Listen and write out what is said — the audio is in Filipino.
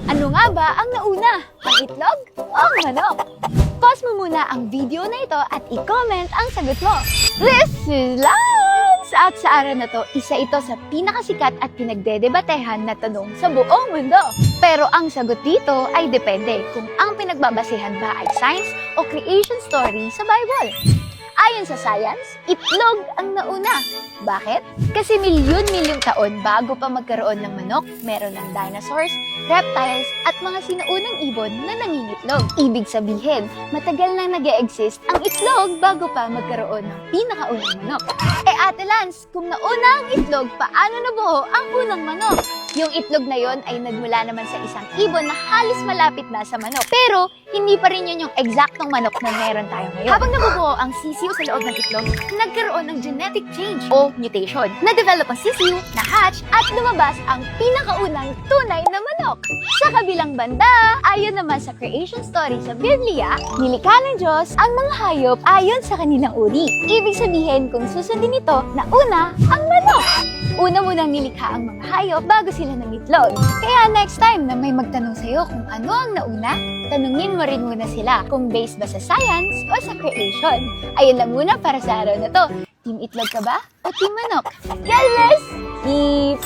Ano nga ba ang nauna? Ang itlog o ang manok? Pause mo muna ang video na ito at i-comment ang sagot mo. This is Lance! At sa araw na to, isa ito sa pinakasikat at pinagdedebatehan na tanong sa buong mundo. Pero ang sagot dito ay depende kung ang pinagbabasehan ba ay science o creation story sa Bible. Ayon sa science, itlog ang nauna. Bakit? Kasi milyon-milyong taon bago pa magkaroon ng manok, meron ng dinosaurs, reptiles, at mga sinaunang ibon na nangingitlog. Ibig sabihin, matagal nang nag-e-exist ang itlog bago pa magkaroon ng pinakaunang manok. Ate Lance, kung nauna ang itlog, paano nabuo ang unang manok? Yung itlog na yon ay nagmula naman sa isang ibon na halos malapit na sa manok. Pero, hindi pa rin yun yung eksaktong manok na meron tayo ngayon. Habang nabubuo ang sisiyo sa loob ng itlog, nagkaroon ng genetic change o mutation. Na-develop ang sisiyo, na-hatch, at lumabas ang pinakaunang tunay na manok. Sa kabilang banda, ayon naman sa creation story sa Biblia, nilikha ng Diyos ang mga hayop ayon sa kanilang uri. Ibig sabihin, kung susundin ito, nauna ang manok. Una munang nilikha ang mga hayop bago sila nangitlog. Kaya next time na may magtanong sa'yo kung ano ang nauna, tanungin mo rin muna sila kung based ba sa science o sa creation. Ayun lang muna para sa araw na to. Team itlog ka ba o team manok? God bless! Keep